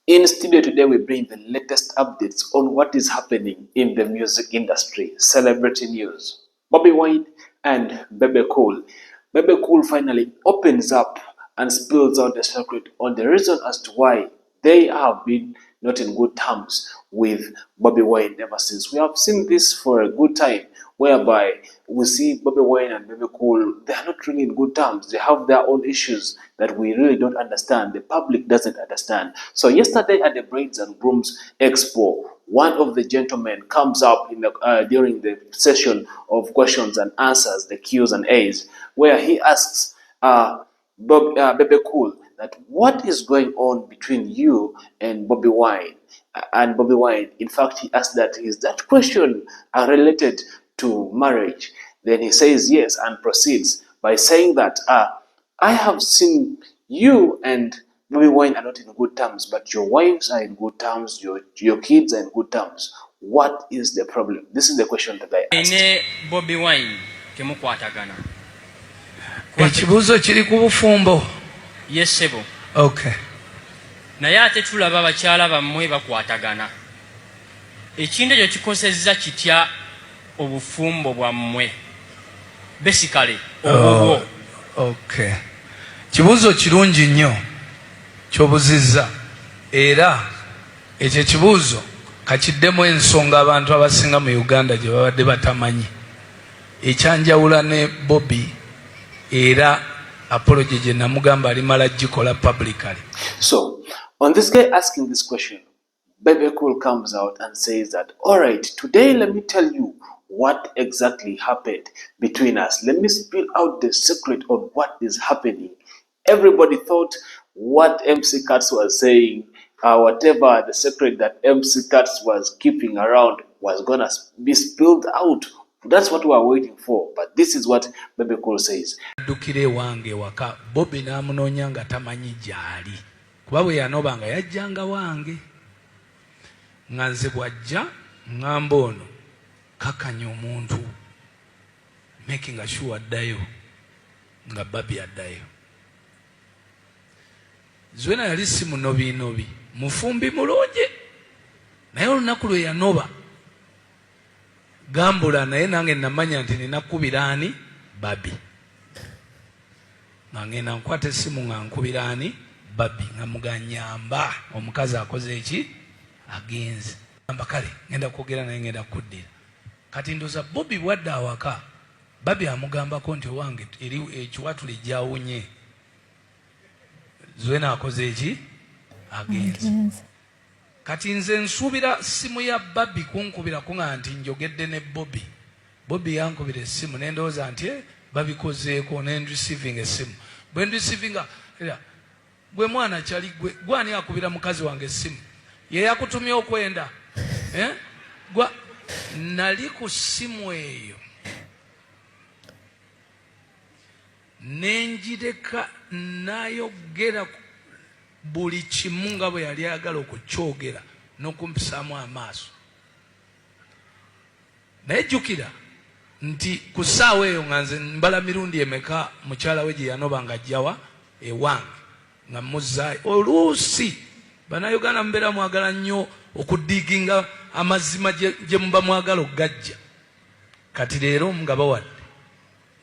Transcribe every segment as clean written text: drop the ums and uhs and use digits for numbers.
In studio today, we bring the latest updates on what is happening in the music industry, celebrity news. Bobi Wine and Bebe Cool. Bebe Cool finally opens up and spills out the secret on the reason as to why they have been not in good terms with Bobi Wine ever since. We have seen this for a good time, whereby we see Bobi Wine and Bebe Cool, they are not really in good terms. They have their own issues that we really don't understand. The public doesn't understand. So yesterday at the Braids and Grooms Expo, one of the gentlemen comes up during the session of questions and answers, the Q's and A's, where he asks Bebe Cool that what is going on between you and Bobi Wine. And Bobi Wine, in fact, he asked that, is that question related to marriage? Then he says yes and proceeds by saying that I have seen you and Bobi Wine are not in good terms, but your wives are in good terms, your kids are in good terms. What is the problem? This is the question that I asked. Bobi Wine temukwatagana. Ekibuuzo kiri ku bufumbo. Yes sebo. Okay. Naye ate tulaba abakyala bammwe bakwatagana. Ekintu ekyo kikosezza kitya obufumbo bwammwe? Basically, obwo. Okay. Kibuuzo kirungi nnyo ky'obuzizza era ekyo ekibuuzo kakiddemu ensonga abantu abasinga mu Uganda gye babadde batamanyi ekyanjawula ne Bobi era apology gye namugamba alimala gikola publicly. So on this guy asking this question, Bebe Cool comes out and says that, all right, today let me tell you what exactly happened between us. Let me spill out the secret of what is happening. Everybody thought what MC Katz was saying, whatever the secret that MC Katz was keeping around was going to be spilled out. That's what we are waiting for. But this is what Bebe Cool says. Dukire wange waka Bobi namunoonya nga tamanyi gyali. Kuba bwe yanobanga yajjanga wange. Nga nze bw'ajja ngamba ono kakanya omuntu making sure addayo nga Babi addayo. Zwena yali si munobi mufumbi mulungi naye olunaku lwe yanoba gambula naye nange namanya nti ninakubira ani Babi nange nankwata essimu nga nkubira ani Babi nga muganyamba omukazi akoze eki agenze amba kale ngenda kwogera naye ngenda kuddira kati ndoza Bobi bwadde awaka Babi amugambako nti owange eri ekiwatule gyawunye Zwena akoze eki agenze kati nze nsuubira simu ya Babi kunkubira kunga nti njogedde ne Bobi yankubira essimu nendowooza nti babikozeeko nendreceiving essimu bwe ndreceiving gwe mwana kyali gwani akubira mukazi wange essimu ye yakutumye okwenda nali ku ssimu eyo nenjireka nayogera buli kimu nga bwe yali agala okukyogera n'okumpisaamu amaaso naye jjukira nti ku ssaawa eyo nga nze mbala mirundi emeka mukyala we gye yanoba nga ajjawa ewange nga muzaayo oluusi bannayuganda mubeera mwagala nnyo okudiginga amazima gye muba mwagala okugajja kati leero nga bawadde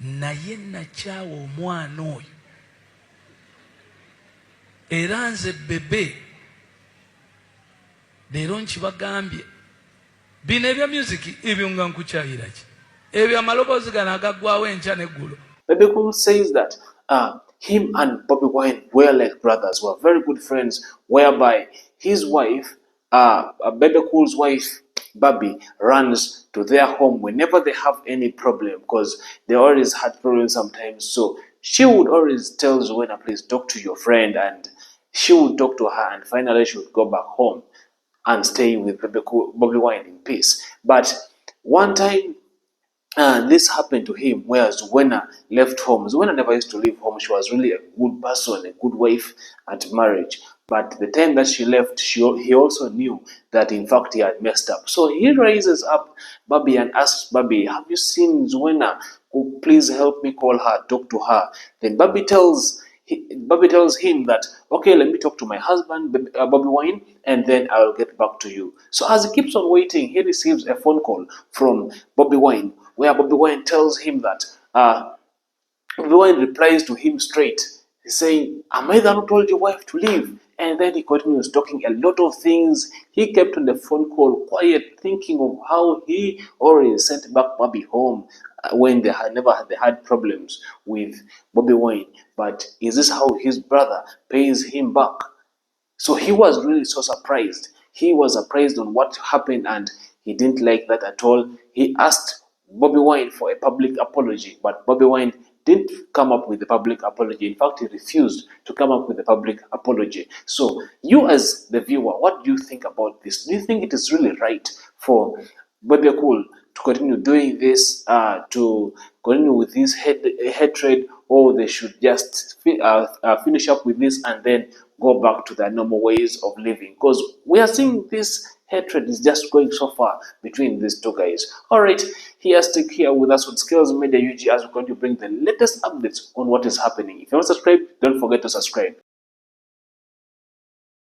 naye nakyawa omwana oyo era nze Bebe leero nkibagambye bino ebya music ebyo nga nkukyayira ki ebyo amaloboozi gano agaggwawo enkya n'eggulo. Bebe Cool says that him and Bobi Wine were like brothers, were very good friends, whereby his wife, Bebe Cool's wife, Babi, runs to their home whenever they have any problem, because they always had problems sometimes. So she would always tell Zuena, please talk to your friend, and she would talk to her, and finally she would go back home and stay with Bobi Wine in peace. But one time, this happened to him where Zuena left home. Zuena never used to leave home. She was really a good person, a good wife at marriage. But the time that she left, he also knew that in fact he had messed up. So he raises up Babi and asks Babi, have you seen Zuena? Oh, please help me call her, talk to her. Then Babi tells Bobby tells him that, okay, let me talk to my husband, Bobby Wine, and then I'll get back to you. So as he keeps on waiting, he receives a phone call from Bobby Wine, where Bobby Wine tells him that Rowan replies to him straight, saying, am I the one who told your wife to leave? And then he continues talking a lot of things. He kept on the phone call quiet, thinking of how he already sent back Bobby home when they had problems with Bobby Wine. But is this how his brother pays him back? So he was really so surprised. He was surprised on what happened and he didn't like that at all. He asked Bobby Wine for a public apology, but Bobby Wine didn't come up with a public apology. In fact, he refused to come up with a public apology. So, you as the viewer, what do you think about this? Do you think it is really right for Bobby Cool to continue doing this, to continue with this hatred, or they should just finish up with this and then go back to their normal ways of living? Because we are seeing this hatred is just going so far between these two guys. Alright, here, stick here with us on Skills Media UG as we're going to bring the latest updates on what is happening. If you want to subscribe, don't forget to subscribe.